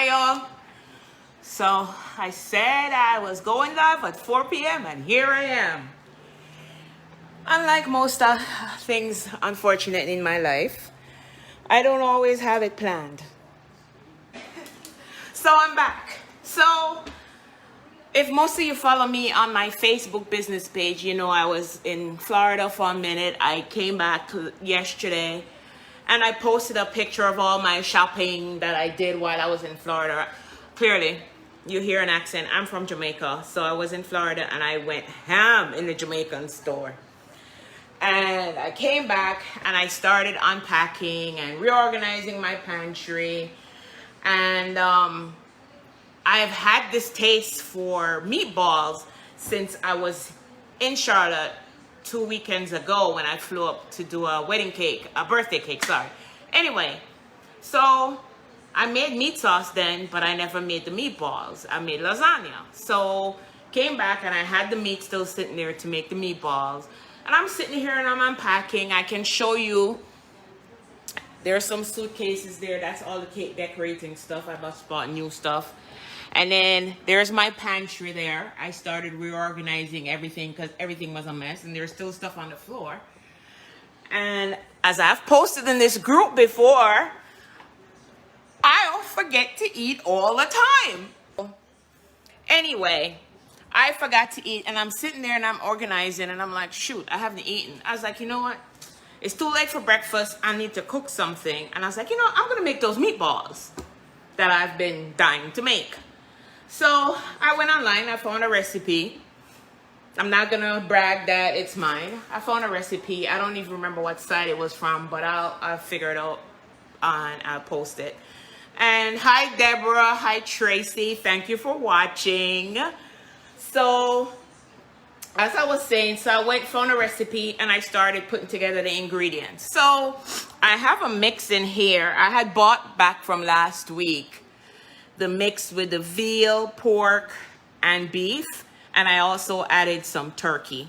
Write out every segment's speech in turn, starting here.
Hi y'all. So I said I was going live at 4 p.m. and here I am. Unlike most things unfortunate in my life, I don't always have it planned. So I'm back. So if most of you follow me on my Facebook business page, you know I was in Florida for a minute. I came back yesterday and I posted a picture of all my shopping that I did while I was in Florida. Clearly, you hear an accent. I'm from Jamaica. So I was in Florida and I went ham in the Jamaican store. And I came back and I started unpacking and reorganizing my pantry. And I've had this taste for meatballs since I was in Charlotte 2 weekends ago when I flew up to do a birthday cake, sorry. Anyway, so I made meat sauce then, but I never made the meatballs. I made lasagna. So came back and I had the meat still sitting there to make the meatballs. And I'm sitting here and I'm unpacking. I can show you. There are some suitcases there. That's all the cake decorating stuff. I just bought new stuff. And then there's my pantry there. I started reorganizing everything because everything was a mess and there's still stuff on the floor. And as I've posted in this group before, I'll forget to eat all the time. Anyway, I forgot to eat and I'm sitting there and I'm organizing and I'm like, shoot, I haven't eaten. I was like, you know what? It's too late for breakfast. I need to cook something. And I was like, you know, I'm going to make those meatballs that I've been dying to make. So I went online. I found a recipe. I'm not going to brag that it's mine. I found a recipe. I don't even remember what site it was from, but I'll figure it out and I'll post it. And hi, Deborah. Hi, Tracy. Thank you for watching. So as I was saying, so I found a recipe and I started putting together the ingredients. So I have a mix in here. I had bought back from last week the mix with the veal, pork, and beef. And I also added some turkey.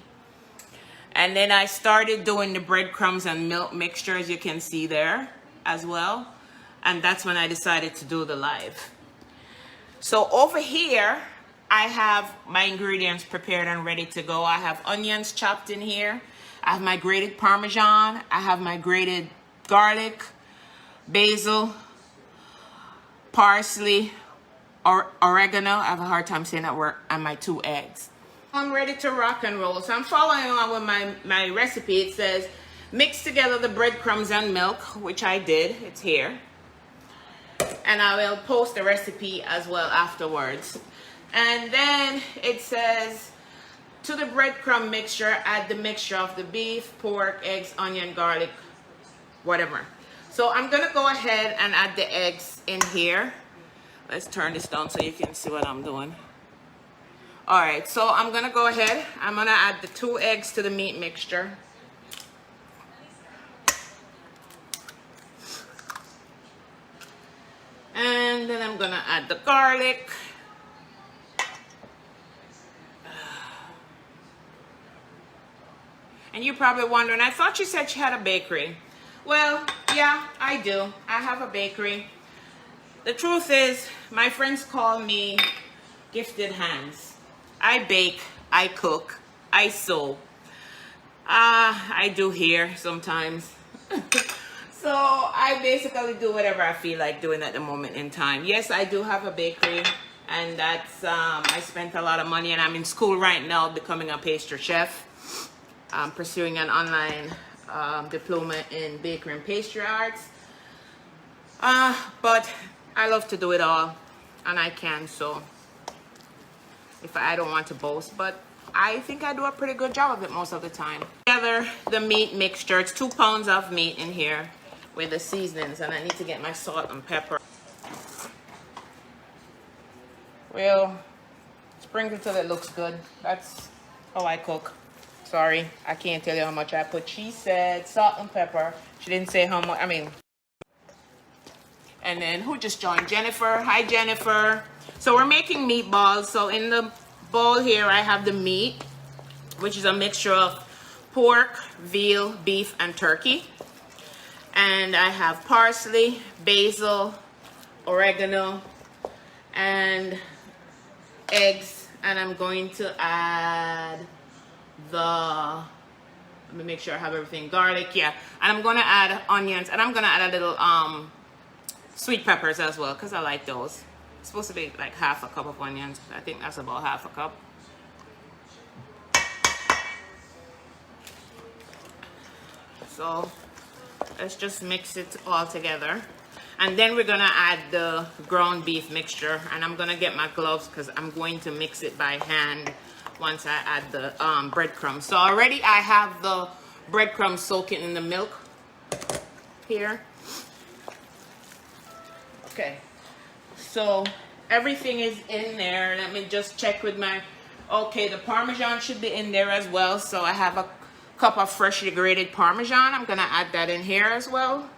And then I started doing the breadcrumbs and milk mixture, as you can see there as well. And that's when I decided to do the live. So over here, I have my ingredients prepared and ready to go. I have onions chopped in here. I have my grated Parmesan. I have my grated garlic, basil, parsley, oregano. I have a hard time saying that word, and my 2 eggs. I'm ready to rock and roll. So I'm following on with my recipe. It says, mix together the breadcrumbs and milk, which I did. It's here. And I will post the recipe as well afterwards. And then it says, to the breadcrumb mixture, add the mixture of the beef, pork, eggs, onion, garlic, whatever. So I'm going to go ahead and add the eggs in here. Let's turn this down so you can see what I'm doing. All right, so I'm going to go ahead. I'm going to add the 2 eggs to the meat mixture. And then I'm going to add the garlic. And you're probably wondering, I thought you said you had a bakery. Well, yeah, I do. I have a bakery. The truth is, my friends call me gifted hands. I bake, I cook, I sew. I do hair sometimes. So I basically do whatever I feel like doing at the moment in time. Yes, I do have a bakery. And that's, I spent a lot of money and I'm in school right now becoming a pastry chef. I'm pursuing an online diploma in bakery and pastry arts. But I love to do it all, and I can, so if I don't want to boast, but I think I do a pretty good job of it most of the time. Together, the meat mixture. It's 2 pounds of meat in here with the seasonings, and I need to get my salt and pepper. Well, sprinkle till it looks good. That's how I cook. Sorry, I can't tell you how much I put. She said salt and pepper. She didn't say how much, and then who just joined? Jennifer. Hi, Jennifer. So we're making meatballs. So in the bowl here, I have the meat, which is a mixture of pork, veal, beef, and turkey. And I have parsley, basil, oregano, and eggs, and I'm going to add the, let me make sure I have everything, garlic, yeah, and I'm going to add onions, and I'm going to add a little sweet peppers as well, because I like those. It's supposed to be like half a cup of onions. I think that's about half a cup. So let's just mix it all together. And then we're gonna add the ground beef mixture, and I'm gonna get my gloves because I'm going to mix it by hand once I add the breadcrumbs. So already I have the breadcrumbs soaking in the milk here. Okay, so everything is in there. Let me just check with my, okay, the Parmesan should be in there as well. So I have a cup of freshly grated Parmesan. I'm gonna add that in here as well.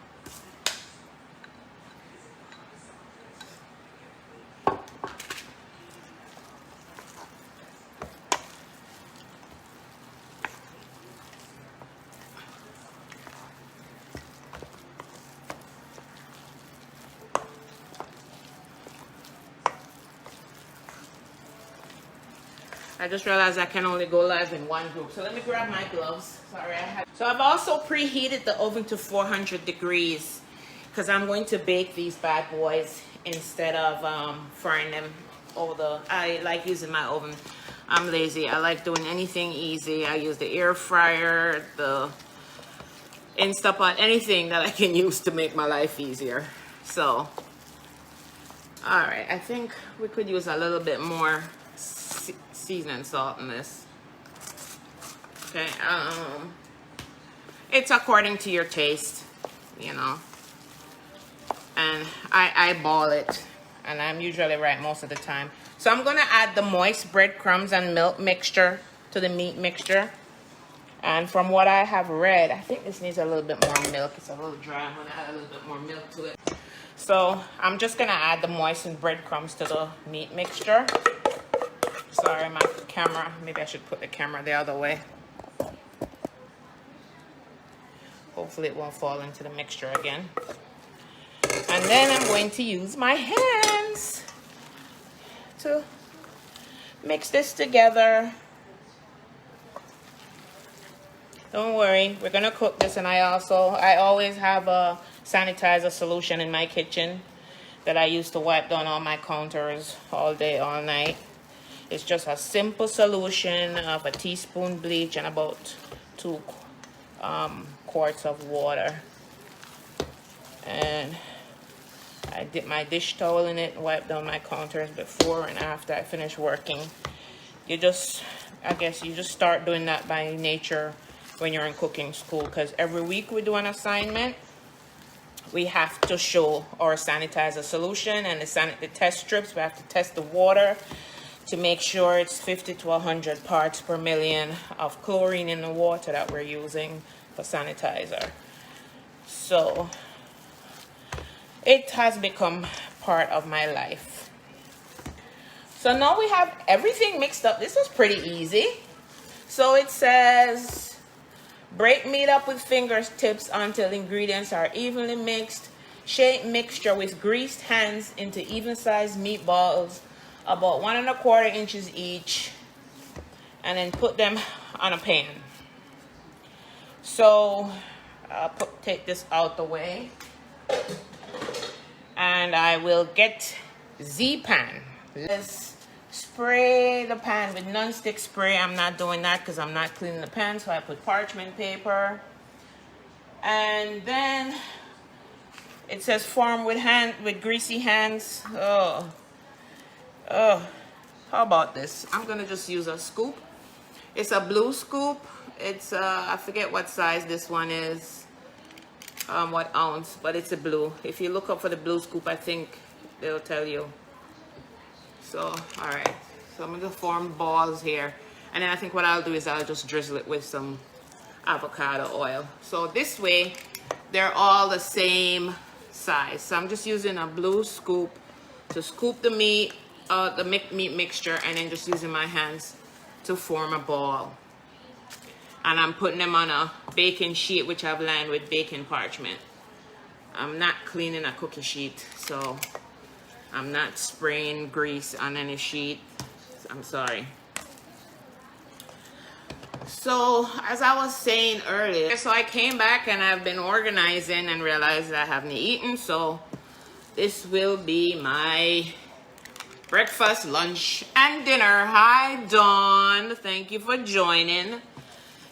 I just realized I can only go live in one group. So let me grab my gloves. Sorry, So I've also preheated the oven to 400 degrees because I'm going to bake these bad boys instead of frying them over the, I like using my oven. I'm lazy. I like doing anything easy. I use the air fryer, the Instapot, anything that I can use to make my life easier. So, all right, I think we could use a little bit more seasoning salt in this. Okay, it's according to your taste, you know. And I eyeball it, and I'm usually right most of the time. So I'm gonna add the moist breadcrumbs and milk mixture to the meat mixture. And from what I have read, I think this needs a little bit more milk. It's a little dry. I'm gonna add a little bit more milk to it. So I'm just gonna add the moistened breadcrumbs to the meat mixture. Sorry, my camera, maybe I should put the camera the other way. Hopefully it won't fall into the mixture again. And then I'm going to use my hands to mix this together. Don't worry, we're gonna cook this, and I always have a sanitizer solution in my kitchen that I use to wipe down all my counters all day, all night. It's just a simple solution of a teaspoon bleach and about 2 quarts of water. And I dip my dish towel in it and wipe down my counters before and after I finish working. I guess you just start doing that by nature when you're in cooking school, because every week we do an assignment. We have to show our sanitizer solution and the test strips. We have to test the water to make sure it's 50 to 100 parts per million of chlorine in the water that we're using for sanitizer. So it has become part of my life. So now we have everything mixed up. This was pretty easy. So it says, break meat up with fingertips until ingredients are evenly mixed. Shape mixture with greased hands into even-sized meatballs, about 1 1/4 inches each, and then put them on a pan. So I'll take this out the way, and I will get the pan. Let's spray the pan with non-stick spray. I'm not doing that because I'm not cleaning the pan, so I put parchment paper. And then it says form with greasy hands. How about this? I'm gonna just use a scoop. It's a blue scoop. It's I forget what size this one is, what ounce, but it's a blue. If you look up for the blue scoop, I think they'll tell you. So, all right. So I'm gonna form balls here, and then I think what I'll do is I'll just drizzle it with some avocado oil. So this way, they're all the same size. So I'm just using a blue scoop to scoop the meat, the meat mixture, and then just using my hands to form a ball. And I'm putting them on a baking sheet, which I've lined with baking parchment. I'm not cleaning a cookie sheet, so I'm not spraying grease on any sheet. I'm sorry. So, as I was saying earlier, so I came back and I've been organizing and realized I haven't eaten. So, this will be my breakfast, lunch, and dinner. Hi, Dawn. Thank you for joining.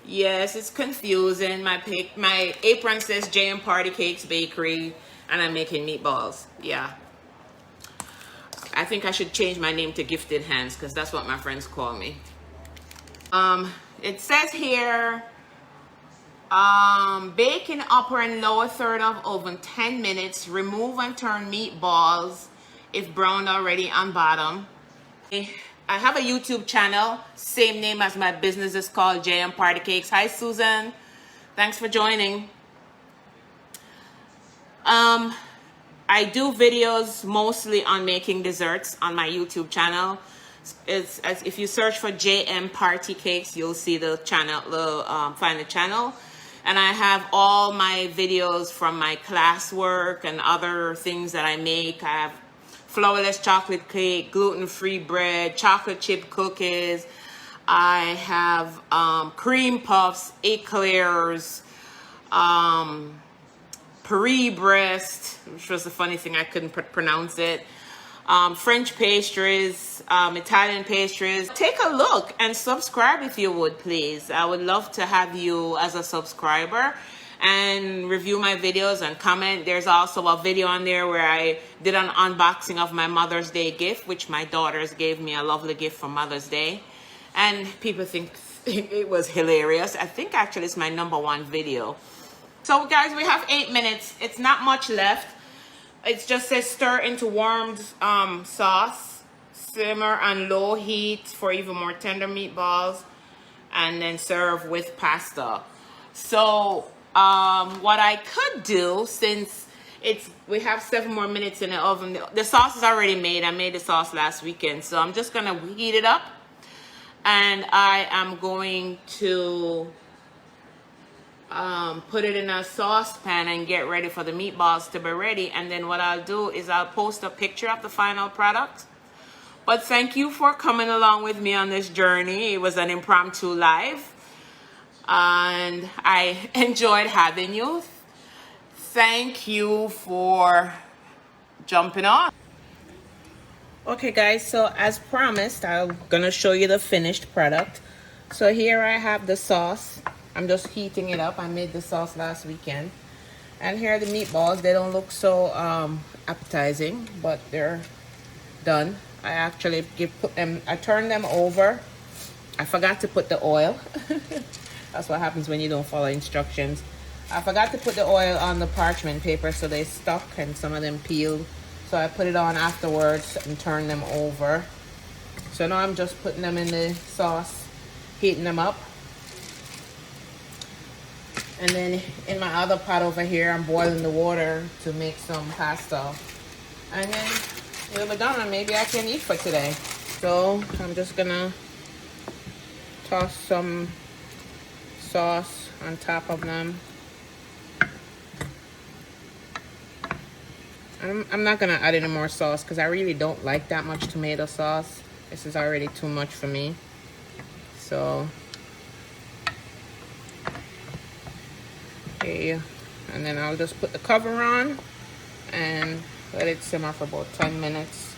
Yes, it's confusing. My apron says JM Party Cakes Bakery, and I'm making meatballs. Yeah. I think I should change my name to Gifted Hands because that's what my friends call me. It says here, bake in upper and lower third of oven 10 minutes. Remove and turn meatballs if browned already on bottom. I have a YouTube channel, same name as my business is called JM Party Cakes. Hi, Susan. Thanks for joining. I do videos mostly on making desserts on my YouTube channel. If you search for JM Party Cakes, you'll see the channel, find the channel. And I have all my videos from my classwork and other things that I make. I have flourless chocolate cake, gluten-free bread, chocolate chip cookies. I have cream puffs, eclairs, Paris breast, which was a funny thing, I couldn't pronounce it. French pastries, Italian pastries. Take a look and subscribe if you would, please. I would love to have you as a subscriber and review my videos and comment. There's also a video on there where I did an unboxing of my Mother's Day gift, which my daughters gave me, a lovely gift for Mother's Day. And people think it was hilarious. I think actually it's my #1 video. So guys, we have 8 minutes. It's not much left. It just says stir into warmed sauce. Simmer on low heat for even more tender meatballs. And then serve with pasta. So what I could do, since we have 7 more minutes in the oven, the sauce is already made. I made the sauce last weekend, so I'm just gonna heat it up, and I am going to put it in a saucepan and get ready for the meatballs to be ready. And then what I'll do is I'll post a picture of the final product. But thank you for coming along with me on this journey. It was an impromptu live, and I enjoyed having you. Thank you for jumping on. Okay guys, so as promised, I'm gonna show you the finished product. So here I have the sauce. I'm just heating it up. I made the sauce last weekend. And here are the meatballs. They don't look so appetizing, but they're done. I actually I turned them over. I forgot to put the oil. That's what happens when you don't follow instructions. I forgot to put the oil on the parchment paper, so they stuck and some of them peeled. So I put it on afterwards and turned them over. So now I'm just putting them in the sauce, heating them up. And then in my other pot over here, I'm boiling the water to make some pasta. And then it'll be done, and maybe I can eat for today. So I'm just gonna toss some sauce on top of them. I'm not gonna add any more sauce because I really don't like that much tomato sauce. This is already too much for me. So, okay, and then I'll just put the cover on and let it simmer for about 10 minutes.